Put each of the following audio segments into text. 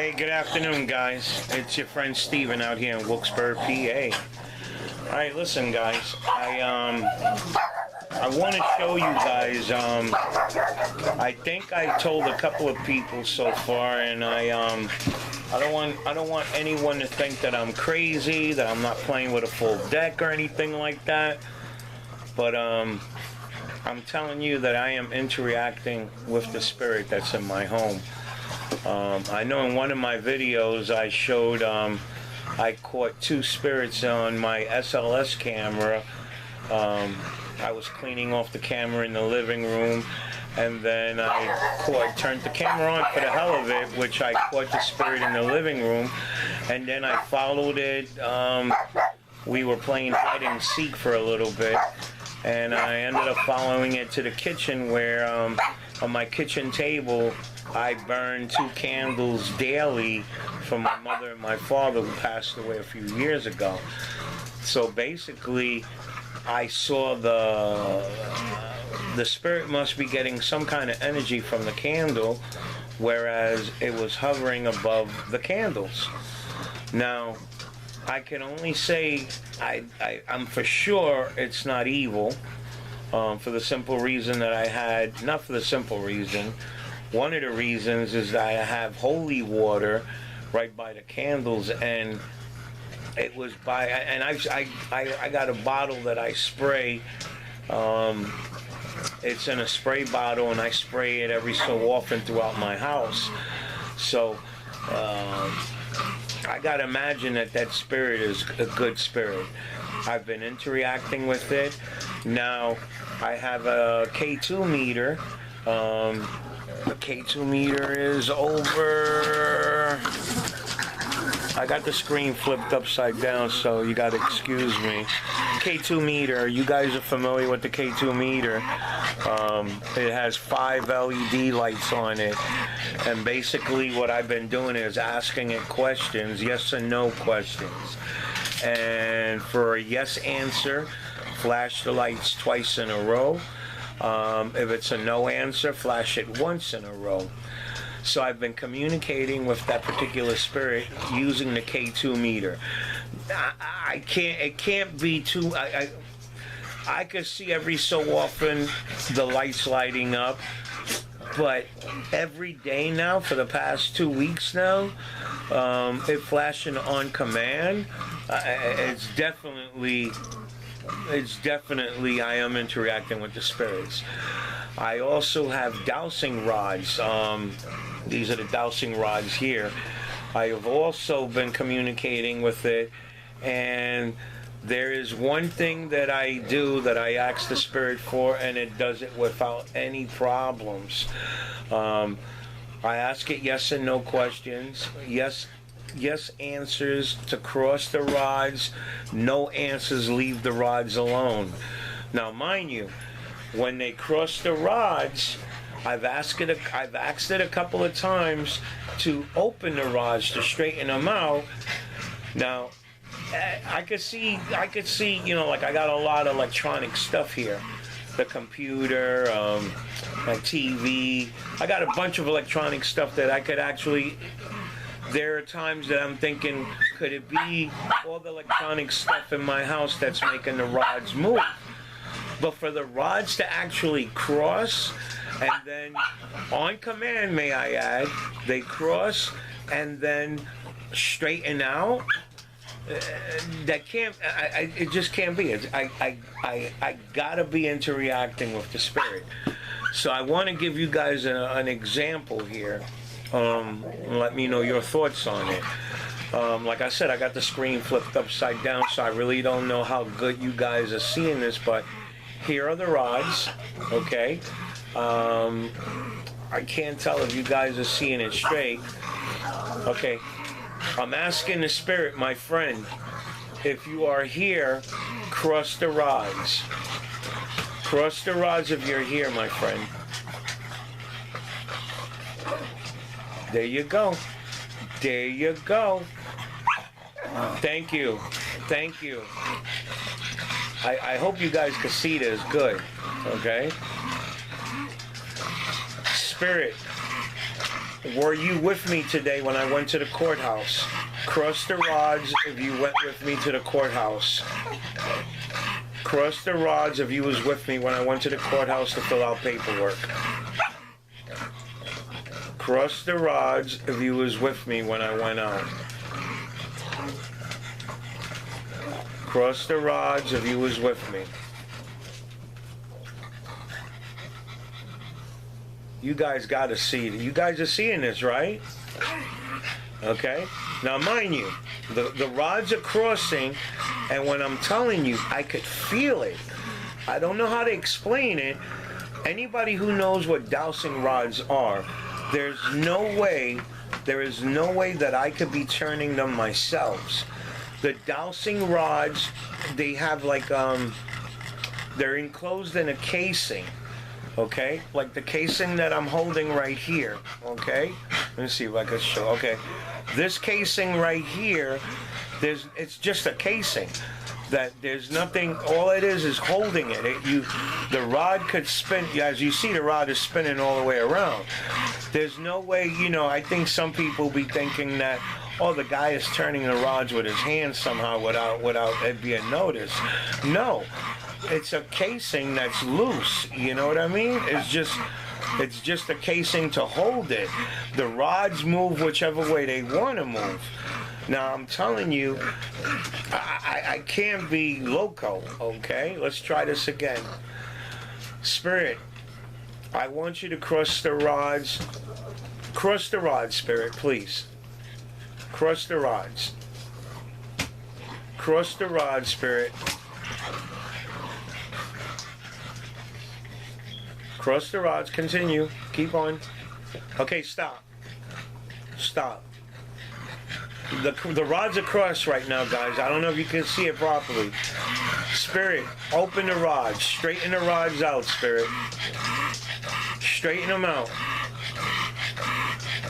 Hey, good afternoon, guys. It's your friend Steven out here in Wilkes-Barre, PA. All right, listen, guys. I want to show you guys. I think I told a couple of people so far, and I don't want anyone to think that I'm crazy, that I'm not playing with a full deck or anything like that. But I'm telling you that I am interacting with the spirit that's in my home. I know in one of my videos I showed I caught two spirits on my SLS camera. I was cleaning off the camera in the living room, and then I turned the camera on for the hell of it, which I caught the spirit in the living room, and then I followed it. We were playing hide and seek for a little bit, and I ended up following it to the kitchen where on my kitchen table I burned 2 candles daily for my mother and my father who passed away a few years ago. So basically I saw the spirit must be getting some kind of energy from the candle, whereas it was hovering above the candles. Now I can only say I'm for sure it's not evil, for the simple reason that not for the simple reason, one of the reasons is that I have holy water right by the candles, and it was I got a bottle that I spray. It's in a spray bottle, and I spray it every so often throughout my house. So I gotta imagine that spirit is a good spirit. I've been interacting with it. Now I have a K2 meter. The K2 meter is over. I got the screen flipped upside down, so you gotta excuse me. K2 meter, you guys are familiar with the K2 meter. It has 5 LED lights on it, and basically what I've been doing is asking it questions, yes and no questions. And for a yes answer, flash the lights twice in a row. If it's a no answer, flash it once in a row. So I've been communicating with that particular spirit using the K2 meter. It can't be too, I could see every so often the lights lighting up, but every day now for the past 2 weeks now, it flashing on command. It's definitely I am interacting with the spirits. I also have dowsing rods. These are the dowsing rods here. I have also been communicating with it, and there is one thing that I do that I ask the spirit for, and it does it without any problems. I ask it yes and no questions. Yes answers to cross the rods, no answers leave the rods alone. Now mind you, when they cross the rods, I've asked it a couple of times to open the rods to straighten them out. Now I could see, you know, like I got a lot of electronic stuff here. The computer, my TV. I got a bunch of electronic stuff that I could actually. There are times that I'm thinking, could it be all the electronic stuff in my house that's making the rods move? But for the rods to actually cross, and then on command, may I add, they cross and then straighten out, that can't, it just can't be. I gotta be interacting with the spirit. So I want to give you guys an example here. Let me know your thoughts on it. Like I said, I got the screen flipped upside down, so I really don't know how good you guys are seeing this, but here are the rods, okay? I can't tell if you guys are seeing it straight. Okay, I'm asking the spirit, my friend, if you are here, cross the rods. Cross the rods if you're here, my friend. There you go. There you go. Thank you. Thank you. I hope you guys can see this good. Okay? Spirit, were you with me today when I went to the courthouse? Cross the rods if you went with me to the courthouse. Cross the rods if you was with me when I went to the courthouse to fill out paperwork. Cross the rods if you was with me when I went out. Cross the rods if you was with me. You guys gotta see it. You guys are seeing this, right? Okay? Now mind you, the rods are crossing, and when I'm telling you, I could feel it. I don't know how to explain it. Anybody who knows what dowsing rods are, there is no way that I could be turning them myself. The dowsing rods, they have like, they're enclosed in a casing. Okay, like the casing that I'm holding right here. Okay, let me see if I can show. Okay, this casing right here, it's just a casing. That there's nothing. All it is holding it. The rod could spin. As you see, the rod is spinning all the way around. There's no way. I think some people be thinking that, oh, the guy is turning the rods with his hands somehow without it being noticed. No. It's a casing that's loose, you know what I mean? It's just a casing to hold it. The rods move whichever way they want to move. Now I'm telling you, I can't be loco, okay? Let's try this again. Spirit, I want you to cross the rods. Cross the rods, Spirit, please. Cross the rods. Cross the rods, Spirit. Cross the rods, continue, keep on. Okay, stop. Stop. The rods are crossed right now, guys. I don't know if you can see it properly. Spirit, open the rods. Straighten the rods out, Spirit. Straighten them out.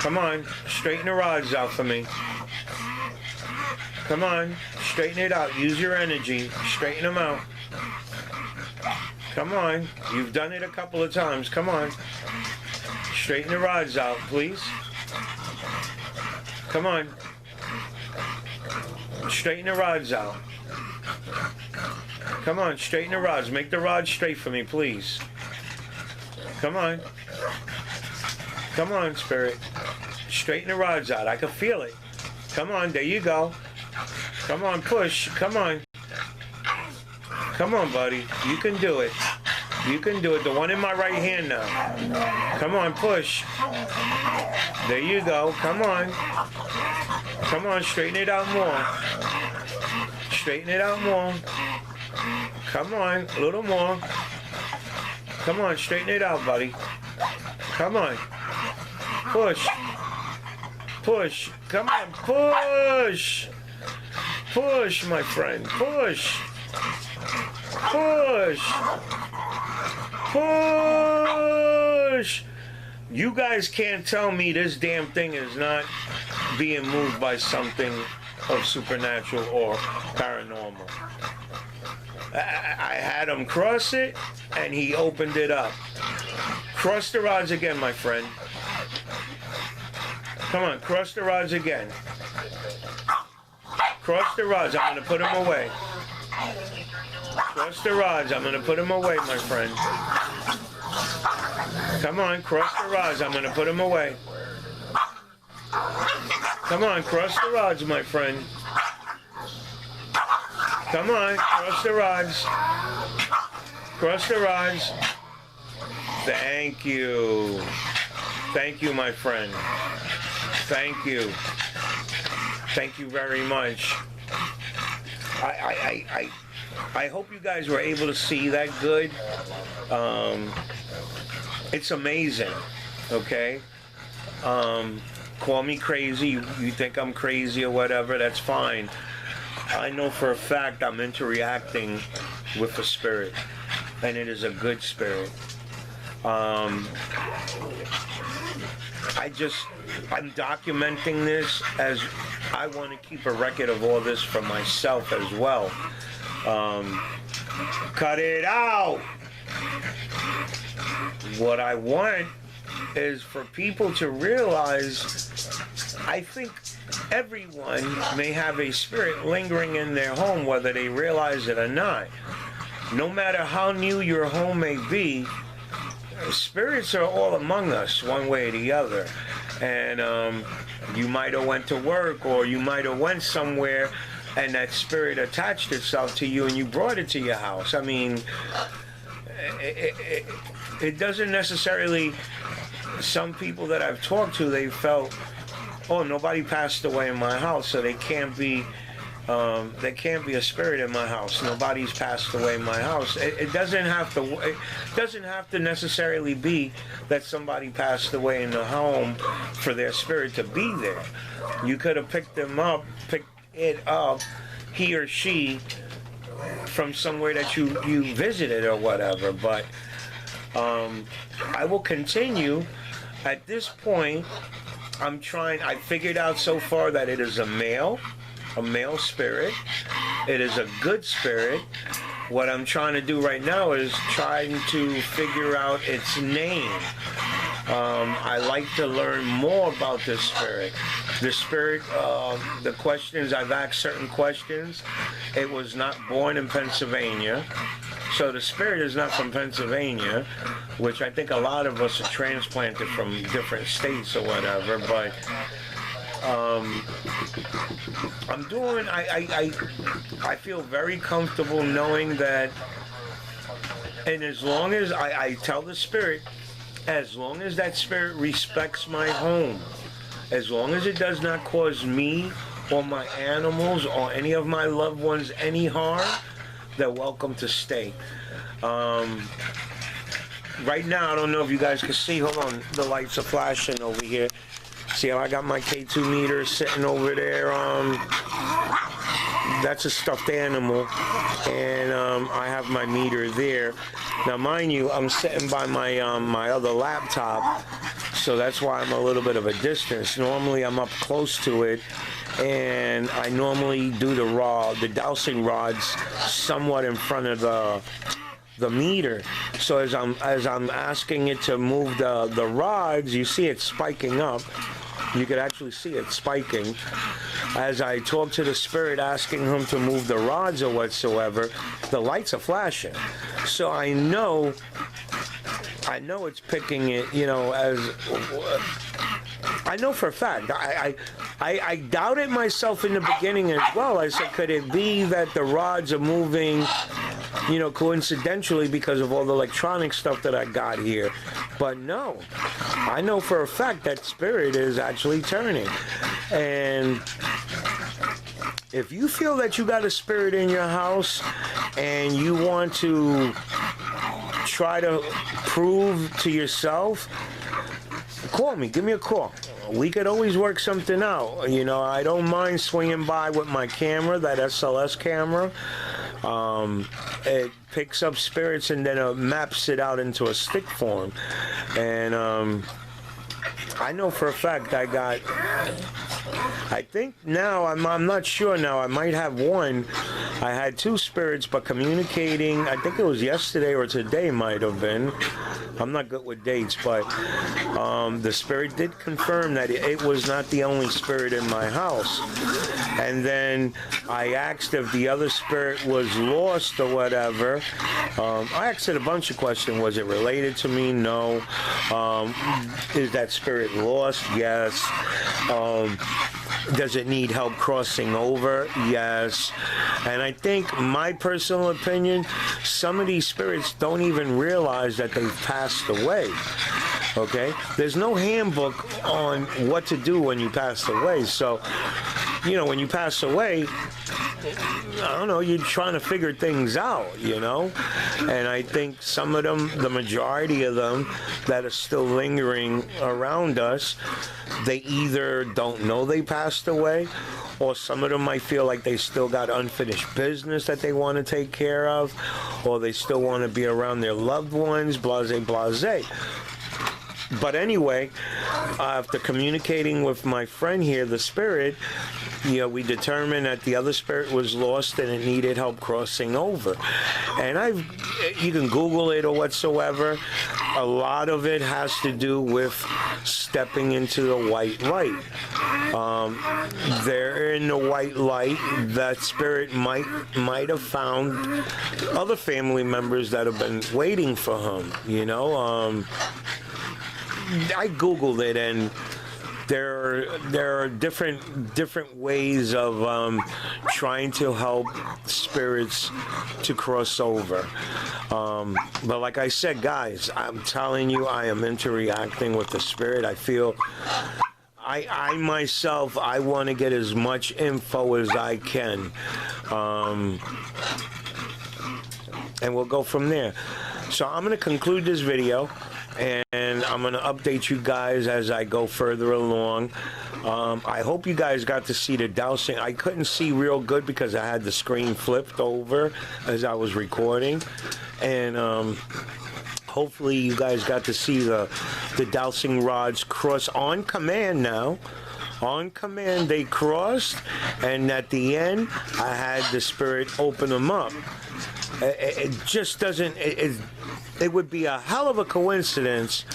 Come on, straighten the rods out for me. Come on, straighten it out. Use your energy. Straighten them out. Come on, you've done it a couple of times. Come on. Straighten the rods out, please. Come on. Straighten the rods out. Come on, straighten the rods. Make the rods straight for me, please. Come on. Come on, Spirit. Straighten the rods out. I can feel it. Come on, there you go. Come on, push. Come on. Come on, buddy. You can do it. You can do it. The one in my right hand now. Come on, push. There you go. Come on. Come on, straighten it out more. Straighten it out more. Come on, a little more. Come on, straighten it out, buddy. Come on. Push. Push. Come on, push. Push, my friend. Push. Push! Push! You guys can't tell me this damn thing is not being moved by something of supernatural or paranormal. I had him cross it, and he opened it up. Cross the rods again, my friend. Come on, cross the rods again. Cross the rods. I'm going to put them away. Cross the rods. I'm going to put them away, my friend. Come on, cross the rods. I'm going to put them away. Come on, cross the rods, my friend. Come on, cross the rods. Cross the rods. Thank you. Thank you, my friend. Thank you. Thank you very much. I hope you guys were able to see that good. It's amazing, okay? Call me crazy. You think I'm crazy or whatever, that's fine. I know for a fact I'm interacting with a spirit, and it is a good spirit. I'm documenting this as I want to keep a record of all this for myself as well. Cut it out! What I want is for people to realize, I think everyone may have a spirit lingering in their home, whether they realize it or not. No matter how new your home may be, spirits are all among us, one way or the other. And you might have went to work, or you might have went somewhere, and that spirit attached itself to you, and you brought it to your house. I mean, it doesn't necessarily. Some people that I've talked to, they felt, oh, nobody passed away in my house, so they can't be. There can't be a spirit in my house. Nobody's passed away in my house. It doesn't have to. It doesn't have to necessarily be that somebody passed away in the home for their spirit to be there. You could have picked it up, he or she, from somewhere that you visited or whatever. But I will continue. At this point, I figured out so far that it is a male spirit. It is a good spirit. What I'm trying to do right now is trying to figure out its name. I like to learn more about this spirit. The spirit, the questions, I've asked certain questions. It was not born in Pennsylvania. So the spirit is not from Pennsylvania, which I think a lot of us are transplanted from different states or whatever, but I feel very comfortable knowing that, and as long as I tell the spirit, as long as that spirit respects my home, as long as it does not cause me or my animals or any of my loved ones any harm, they're welcome to stay. Right now, I don't know if you guys can see, hold on, the lights are flashing over here. See how I got my K2 meter sitting over there? That's a stuffed animal, and I have my meter there. Now, mind you, I'm sitting by my my other laptop, so that's why I'm a little bit of a distance. Normally, I'm up close to it, and I normally do the dowsing rods somewhat in front of the meter. So as I'm asking it to move the rods, you see it spiking up. You could actually see it spiking. As I talk to the spirit, asking him to move the rods or whatsoever, the lights are flashing. So I know it's picking it, as I know for a fact. I doubted myself in the beginning as well. I said, could it be that the rods are moving, coincidentally because of all the electronic stuff that I got here? But no, I know for a fact that spirit is actually turning. And if you feel that you got a spirit in your house and you want to try to prove to yourself, call me, give me a call. We could always work something out. I don't mind swinging by with my camera, that SLS camera. It picks up spirits and then it maps it out into a stick form. And I know for a fact I think now, I'm not sure now, I might have one. I had two spirits, but communicating, I think it was yesterday or today might have been. I'm not good with dates, but the spirit did confirm that it was not the only spirit in my house. And then I asked if the other spirit was lost or whatever. I asked it a bunch of questions. Was it related to me? No. Is that spirit lost? Yes. Does it need help crossing over? Yes. And I think, my personal opinion, some of these spirits don't even realize that they've passed away. Okay? There's no handbook on what to do when you pass away. So, when you pass away, I don't know, you're trying to figure things out, And I think some of them, the majority of them that are still lingering around us, they either don't know they passed away, or some of them might feel like they still got unfinished business that they want to take care of, or they still want to be around their loved ones, blase, blase. But anyway, after communicating with my friend here, the spirit, we determined that the other spirit was lost and it needed help crossing over. And you can Google it or whatsoever. A lot of it has to do with stepping into the white light. There in the white light, that spirit might have found other family members that have been waiting for him. I Googled it, and there are different ways of trying to help spirits to cross over. But like I said, guys, I'm telling you, I am interacting with the spirit. I feel I myself, I want to get as much info as I can. And we'll go from there. So I'm going to conclude this video, and I'm going to update you guys as I go further along. I hope you guys got to see the dowsing. I couldn't see real good because I had the screen flipped over as I was recording. And hopefully you guys got to see the dowsing rods cross on command now. On command, they crossed, and at the end, I had the spirit open them up. It just doesn't. It would be a hell of a coincidence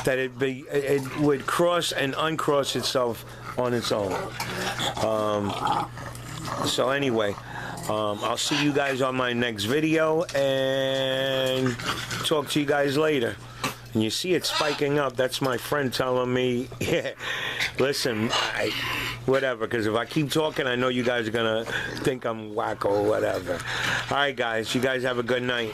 that it would cross and uncross itself on its own. So anyway, I'll see you guys on my next video and talk to you guys later. And you see it spiking up. That's my friend telling me, yeah, listen, whatever, because if I keep talking, I know you guys are going to think I'm wacko or whatever. All right, guys, you guys have a good night.